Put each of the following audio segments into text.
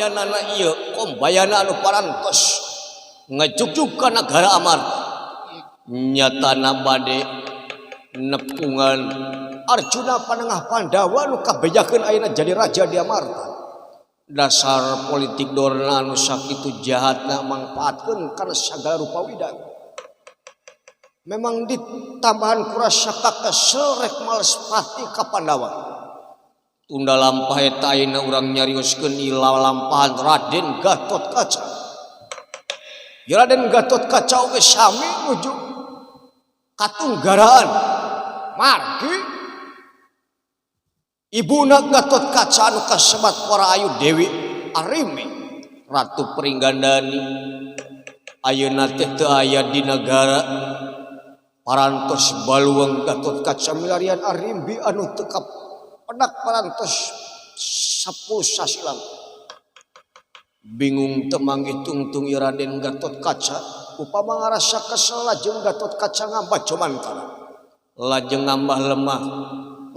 kombayanana ieu kombayana anu parantos ngajugjug ka negara Amarta nyatana bade nepungan Arjuna panengah Pandawa nu kabejakeun ayeuna jadi raja di Amarta. Dasar politik dorna anu sakitu jahatna mangpaatkeun kana sagala rupa widang. Memang ditambahan kurasa kakesel rek males pati ka Pandawa. Tunda lampah eta ayeuna urang nyarioskeun ilalampahan Raden Gatotkaca. Ya Raden Gatotkaca oge sami nuju katunggaraan margi ibuna Gatotkaca anu kasebat para ayu Dewi Arimi Ratu Pringgandani ayeuna teh teu aya di negara parantos baluang Gatotkaca milarian Arimbi anu teu penak parantos 10 sasilang bingung temang hitung-tung Raden Gatotkaca upama ngarasa kesel lajeng Gatotkaca ngambah mantara lajeng ngambah lemah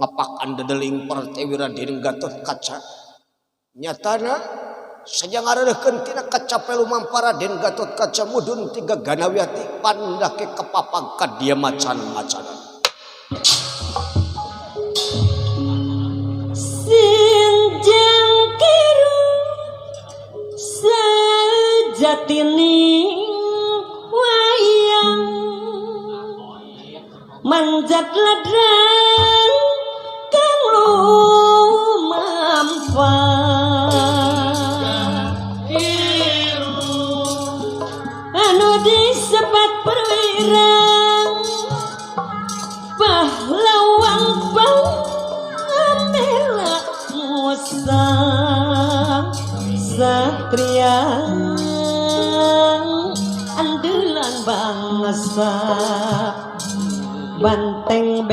ngapakan dedeling pertewi Raden Gatotkaca nyatana saja ngareureukeun tina kacape lumampah Raden Gatotkaca mudun 3 ganawiati pandake kepapag ka dia macan-macanan sinjang kiru sajatining wayang manjat ladang kang lumampah anu disebat perwira pahlawan pamela musa satria andalan bangsa banteng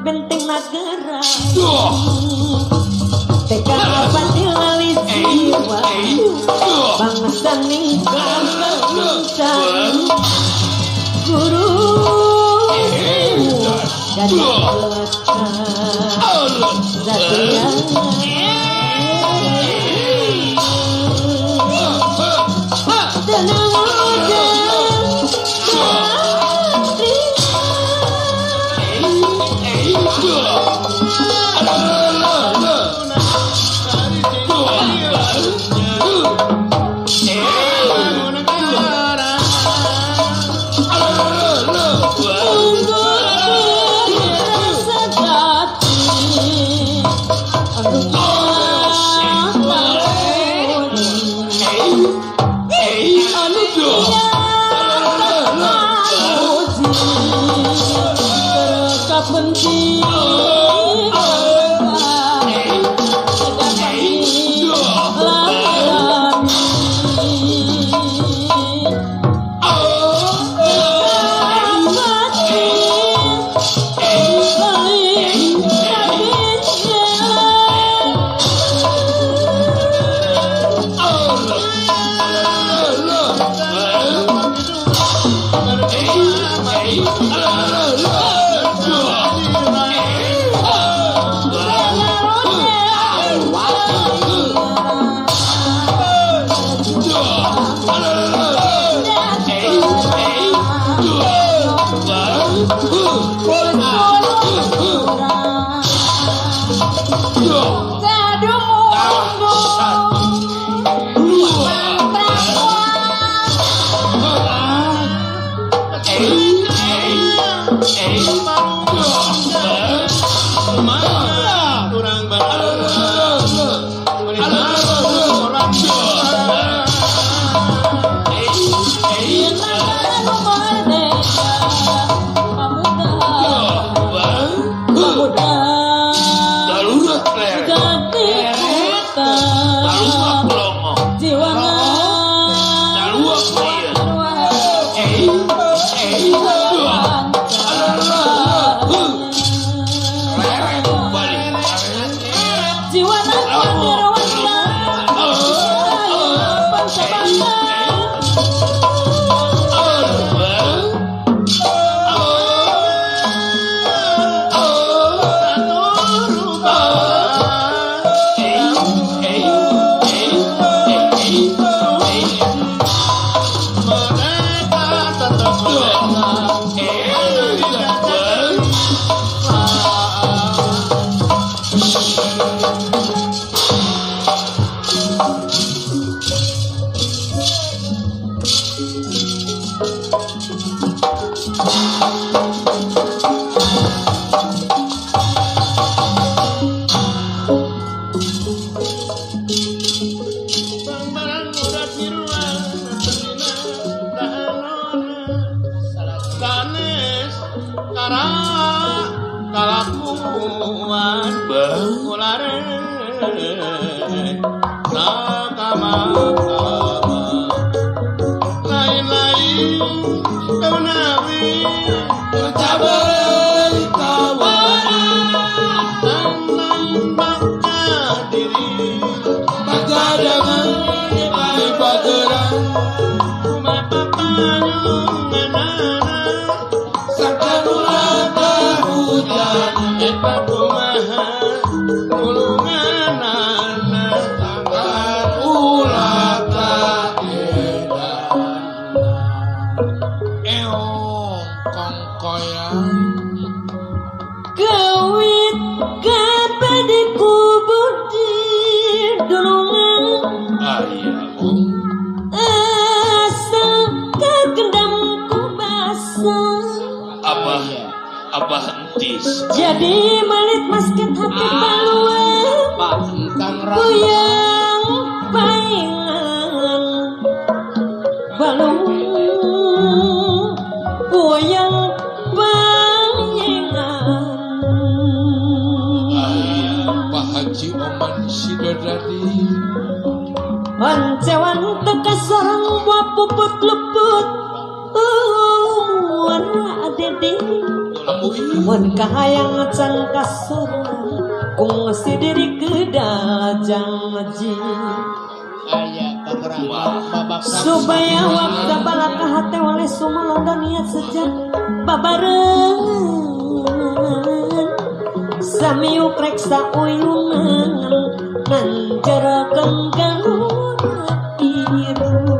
benteng nagara teka pati lali jiwa bangsa ninggal guru gadis satria tenang aja kawan ulare nakama lain-lain menawi cabai kawan maka diri maka dengan pageran mata panyunganana sakanulata hujan kumaha ulunganana sangkan ulata eong kongkoyan Kawit kapade kubur di dolongan ayahong asal kekendamku basah abah entis jadi malit masket hati baluan kuyang paingan balung kuyang Pak Haji Oman Sidodadi Pancewan teka sarang wapuput leput warna adedi mun kahayang can kasur kung sidiri kedajang ji supaya waktu balaka hati oleh sumalanda niat sejak babarengan sami ukreksa uyungan nanjarakan galur iru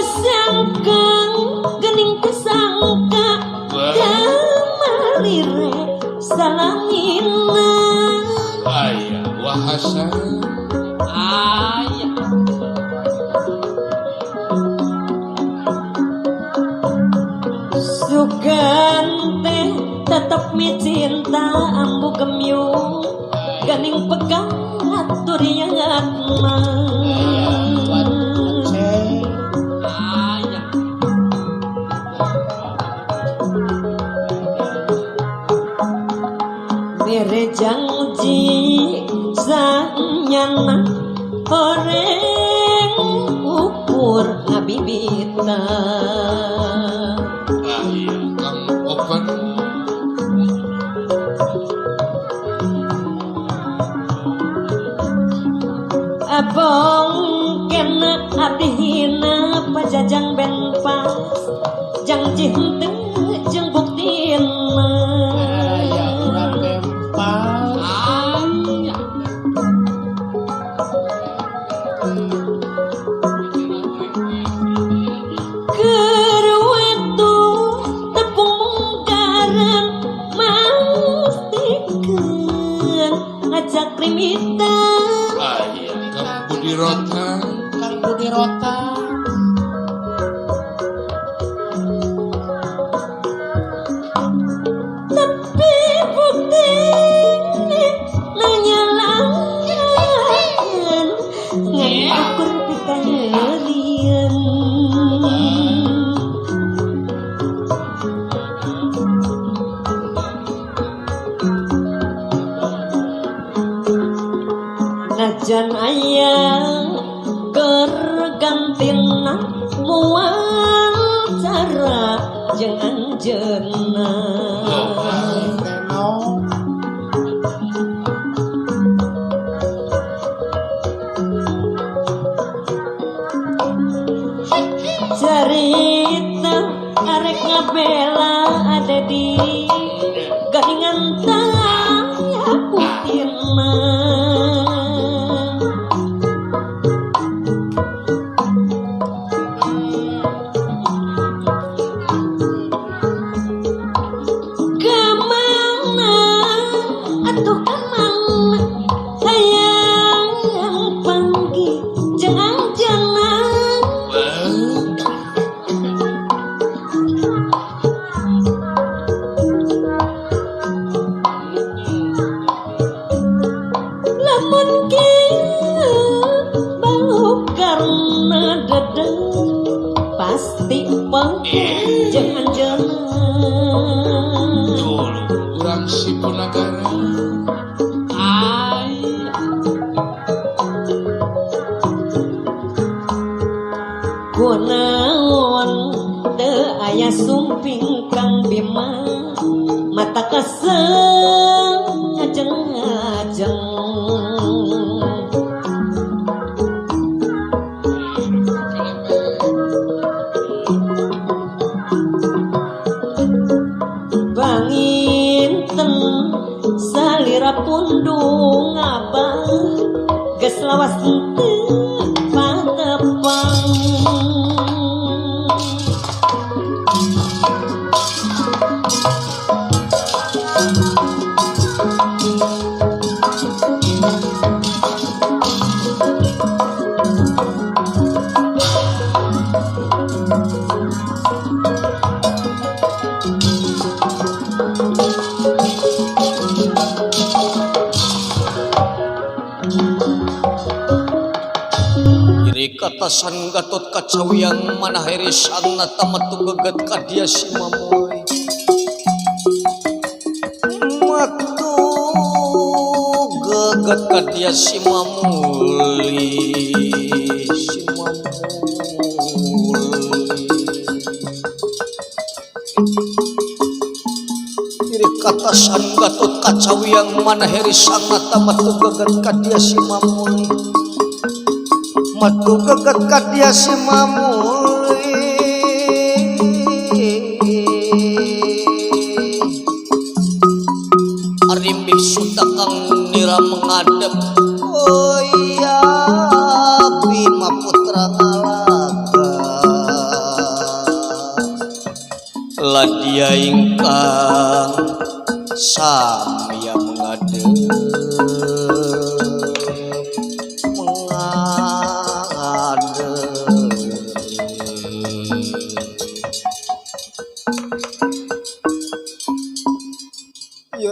desangkang gening kesangka kamalire salangina ayah wahasan Sugante tetap mi cinta ambu gemyung ganing pegang atur yang atma merejang ji sanyana horeng ukur ngabibita open abong kena abdihina pajajang ben pas jang jihente jeng buktina ya urang bempas kerwetu tepung garan mastikeun ngajak krimitan ayah Kang Budi Rota tapi bukti nanyalangan ngakur pitayerian najan ayang kergantina mual cara jangan jenah cerita arek ngabela ada di garingan taya putirna kemana atuh kemana hayang panggil jangan jangan tak keseng ngajeng-ngajeng banginten salira pundung abang geus lawas teu patepang katasan Gatot Kaca yang mana heri sangna tamatu geget kadia si mamoy matu geget kadia si mamuli iri katasan Gatot Kaca yang mana heri sangna tamatu geget kadia si mamuli matu geget kadia si mamuli arimbi sutakang nira mengadep oh iya Bima putra ngalaga ladia ingkang samya mengadep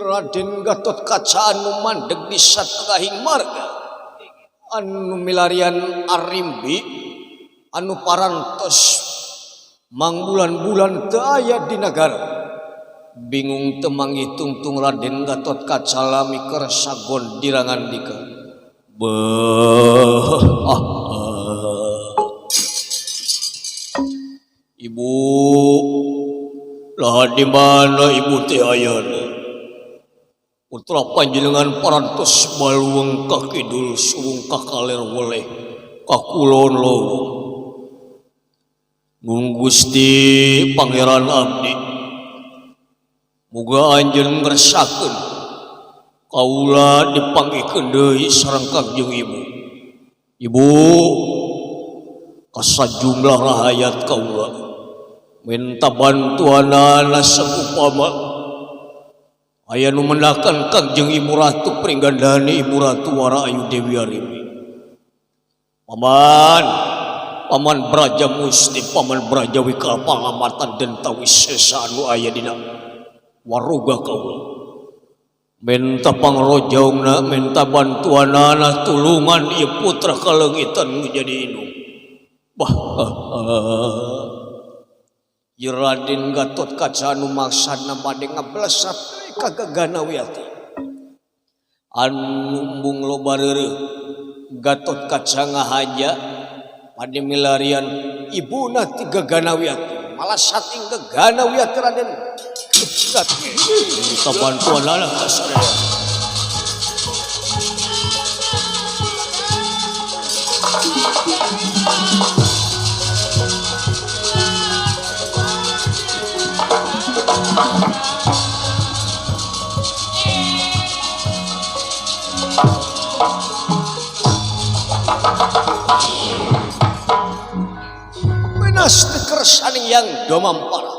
Raden Gatot Kaca anu mandeg di satengahing marga anu milarian arimbi anu parantos mangbulan-bulan teu aya di nagara bingung teu mangitungtung Raden Gatot Kaca lami kersa gondirangan dika Ibu lah di mana ibu teh ayana putra panjenengan parantos balueng ka kidul suwung ka kaler weleh ka kulon lowong Nun Gusti Pangeran abdi muga anjeun ngresakeun kaula dipanggihkeun deui sareng Kangjeng Ibu. Ibu kasajumlah rahayat kaula minta bantuanana sakupama aya nu mendakan Kangjeng Ibu Ratu Pringgandani Ibu Ratu Wara Ayu Dewi Arimbi. Paman Braja Musti, Paman Braja Wikal Pangamatan Dentawi Sesa anu aya dina waruga kaula. Minta pangrojaungna, minta bantuanana tulungan ieu putra kalengitan nu jadi indung. Raden Gatot Kaca anu maksana bade ngablesat kagagana wiati anu embung loba reureuh Gatot Kaca ngahaja pade milarian ibuna ti gagana wiati malah sating gagana wiati Raden minta bantuanana ka sadaya Menas kersani yang domampara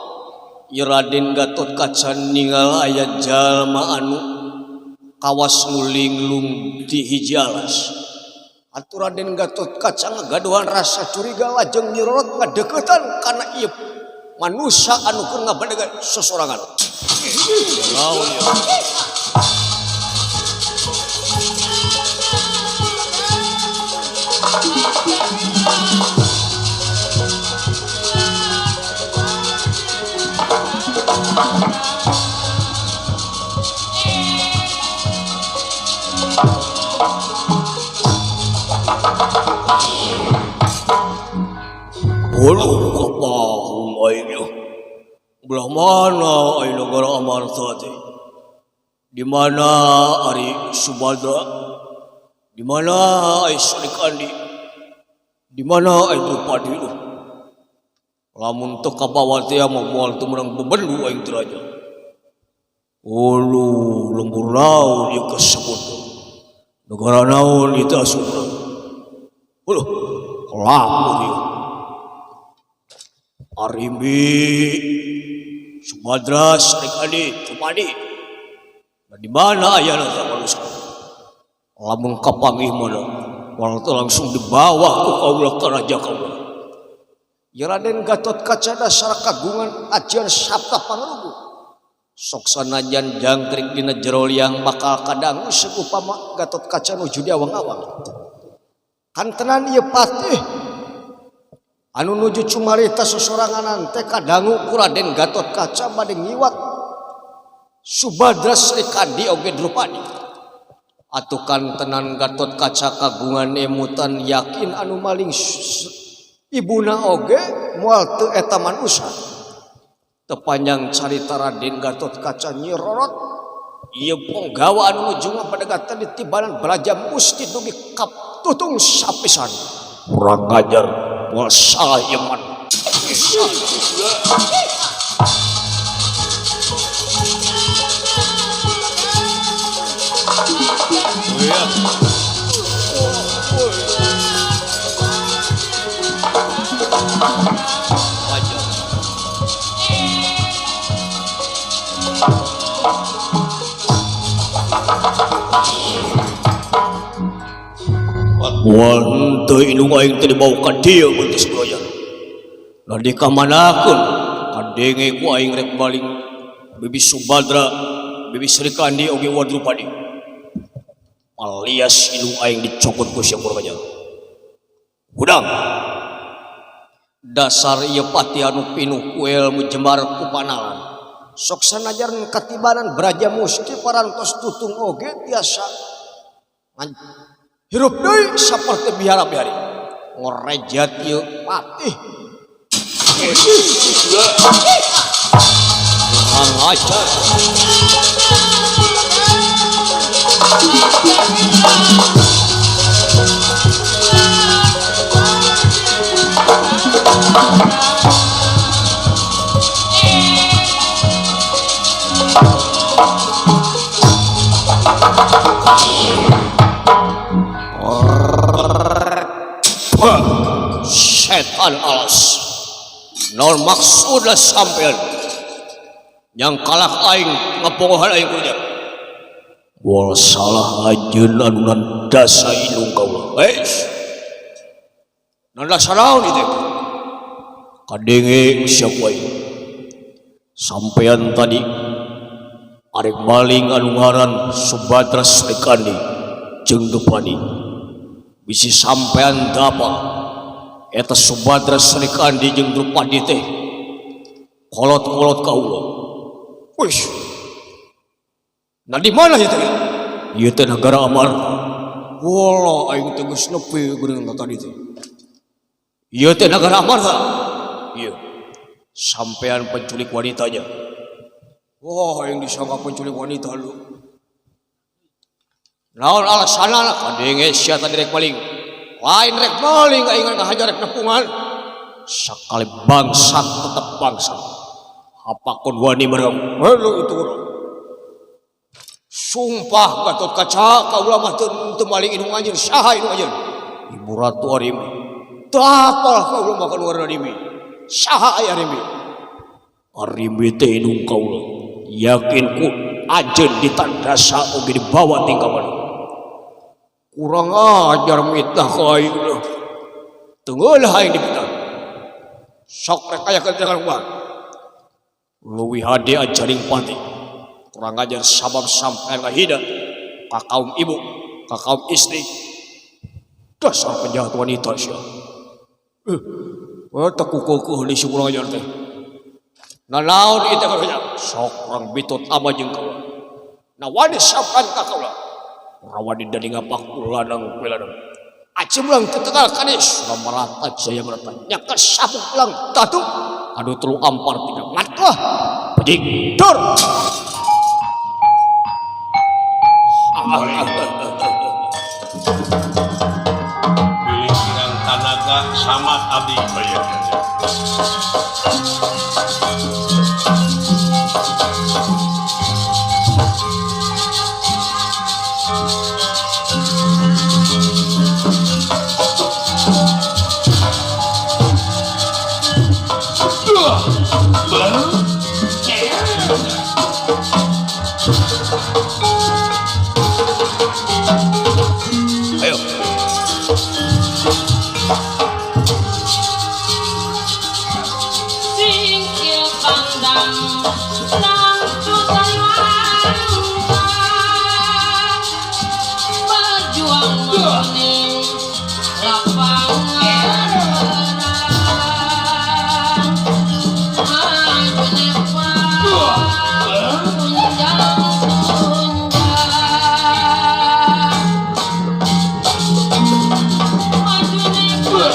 Raden Gatot Kaca ningal aya jalma anu kawas nulinglung di hiji alas atuh Raden Gatot Kaca ngagaduhan rasa curiga lajeng nyirorot ngadeukeutan kana ieu manusia anu keur ngabadegan sesorangan. Walau kapahum aingnya belah mana aing negara Amarta teh Di mana Ari Subadra? Di mana ai Srikandi? Di mana ai Drupadi? Lamun teu kabawati mah moal teu meurang bebendu aing teu raja. Ulu lembur naon ieu kasebut? Negara naon ieu teh asupna? Uluh, lamun ieu. Arimbi Subadra Srikandi Drupadi. Di mana ayana manusia? Lamun kapanggih mana? Walau langsung dibawa ku kaula ka raja kaula. Ya Raden Gatotkaca dasar kagungan ajian sabta pangarugu. Sok sanajan jangkrik dina jero liang bakal kadangu upama Gatotkaca nuju di awang-awang. Kantenan ieu patih anu nuju cumarita sosoranganan teh kadangu ku Raden Gatotkaca bade ngiwat Subadra Srikandi oge Drupadi. Atukan tenan Gatotkaca kagungan emutan yakin anu maling ibuna oge moal teu eta manusia. Tepanjang carita Raden Gatotkaca nyirorot ieu penggawa anu nuju ngapadegatan di tibanan Braja Musti dugi kaptutung sapisan. Kurang ngajar moal salah ieu man. Wan teu indung aing teu dibawa ka dieu beutis goyang. Ladi ka manakeun kadenge ku aing rek baling Bibi Subadra, Bibi Srikandi oge Drupadi. Alias indung aing dicokot ku sia Purbaja. Udang. Dasar ieu pati anu pinuh ku ilmu jembar ku panalan. Sok sanajan katibanan Braja Musti parantos tutung oge tiasa hirup deui saperti bihara-bihari. Ngorejat ieu patih. Kurang ajar. Setan alas naon maksudna sampean yang kalah aing ngapongohan aing kerja wal salah ajeun anu nandasa indung kaula nandasa naon ieu teh kadenge sia ku aing sampean tadi arek maling anu ngaran Subadra Srikandi jeung Drupadi bisi sampean dapa eta Subadra Srikandi jeung Drupadi teh kolot-kolot kaula. Wis. Nah di mana ieu teh? Ieu teh nagara Amarta. Wala aing teh geus nepi geuning tadi teh. Ieu teh nagara Amarta. Ieu. Sampean penculik wanitanya. Wah, aing disangka penculik wanita lu. Naon alasanna kadenge sia tadi rek maling. Lain rek maling aing ngahajar rek nepungan. Sakali bangsat tetap bangsat. Apakun wani merem. Halo itu urang. Sumpah Gatotkaca kaula mah teu maling indung anjeun saha indung anjeun. Ibu Ratu Arimi. Teu apal kaula mah keluar Arimi. Saha aya Arimi? Arimi teh indung kaula. Yakin ku anjeun ditandasa oge dibawa tinggal mana. Kurang ajar mitah ka aing lah. Tengeulah aing dipitah. Sok rek aya keterangan kumaha. Leuwih hade ajaring pati. Kurang ajar sabab sampean kahida ka kaum ibu, ka kaum istri. Dasar penjahat wanita sia. Teu kukuh di si kurang ajar teh. Nah naon ieu teh karunya? Sok urang bitut ama jeung kaula. Nah wani sampean ka kaula. Rawani dari ngapak ulanang peladang. Aci ulang tetegal kadis. Ramarata jaya merata. Nyaka sabuk ulang tatu. Aduh telu ampar tiga. Matlah. Pedik. Dur. Ayo. Singkil pandang nang tutayang berjuang mening lapangan menang maju nepal tunjang-tunjang maju nepal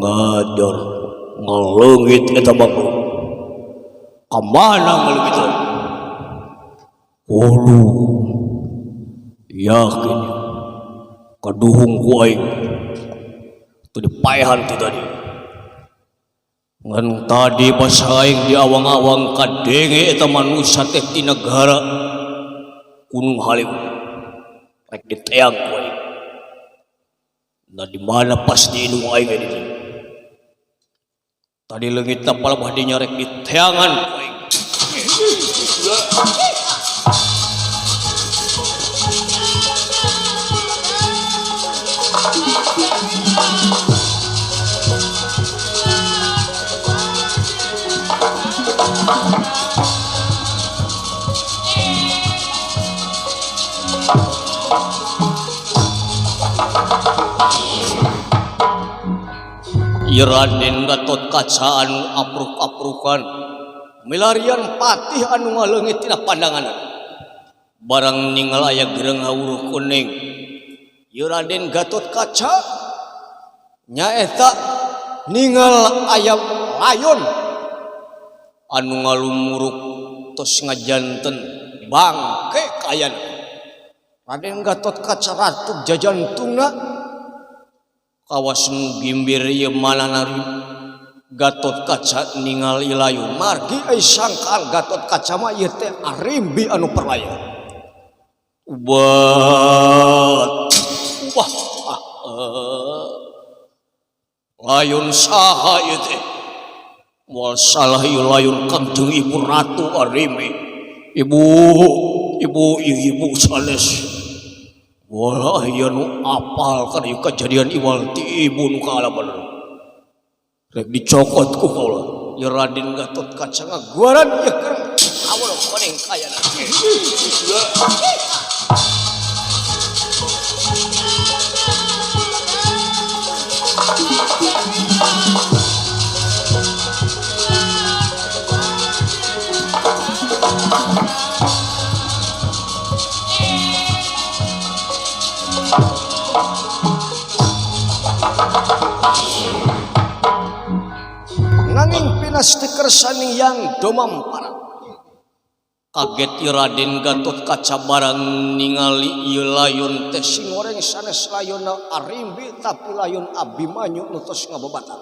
Ngajar ngelengit eta bangku kamana ngelengit ulu yakin kaduhung ku aing tu dipaehan tu tadi ngan tadi pas aing di awang-awang kadenge eta manusia teh ti negara Gunung Halim rek diteang ku aing nah di mana pas di indung aing ini tadi leungit tapal badinya rek diteangan ku aing Raden Gatot Kaca anu apruk-aprukan milarian patih anu ngaleungit tina pandangan barang ningal aya gereng hawuruh kuning Raden Gatot Kaca nyaeta ningal aya layon anu ngalumuruk tos ngajanten bangke kayan Raden Gatot Kaca ratuk jajantungna kawas nu gimbir ieu mananari Gatot Kaca ningali layun margi ai sangkal Gatot Kaca mah ieu teh arimbi anu perlaya ubat wah layun saha ieu teh Wal salah layun Kangjeng Ibu Ratu Arimi. Ibu sanes. Wala aya nu apal kana kejadian iwal ti ibu nu kaalaman. Rek dicokot ku kaula. Ya Raden Gatotkaca ngaguaran ya keur awal paning kaya nanti. Nanging pinasti kersani yang domamparan. Kaget Raden Gatotkaca barang ningali ieu layun teh sing goreng sanes layunna Arimbi tapi layun Abimanyu nu tos ngabebatan.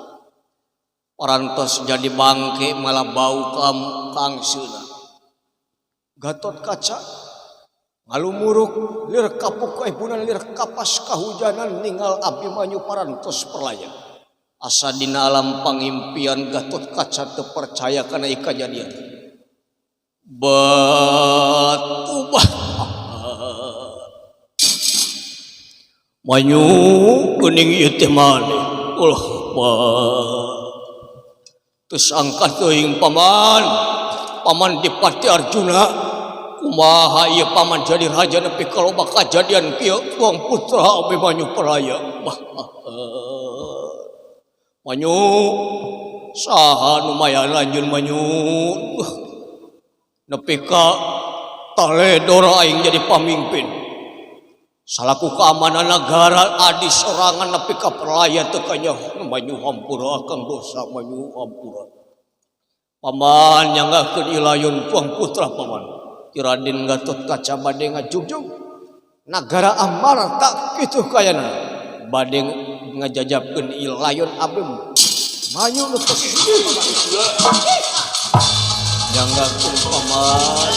Parantos jadi bangke malah bau kangseuna. Gatotkaca ngalumuruk lir kapuk kaibunan lir kapas kahujanan ningal Abimanyu parantos perlayang. Asa dina alam pangimpian Gatotkaca teu percaya kana kajadian. Batubah Manyu geuning ieu teh maneh. Ulah terus angkat teuing paman Dipati Arjuna. Kumaha ieu paman jadi raja nepi ka loba kajadian kieu tuang putra Abimanyu Peraya. Manyu saha nu maya lanjun Manyu. Nepi ka taledor aing jadi pamimpin. Salaku keamanan negara adi sorangan nepi ka peraya teu kanyaho Manyu hampura akang dosa Manyu hampura. Paman nyanggakeun ilayun tuang putra paman. Raden Gatotkaca bade ngajugjug nagara Amarta kitu kayana bade ngajajabkeun ilayun Abim Manyu nu tos nyanggakeun paman.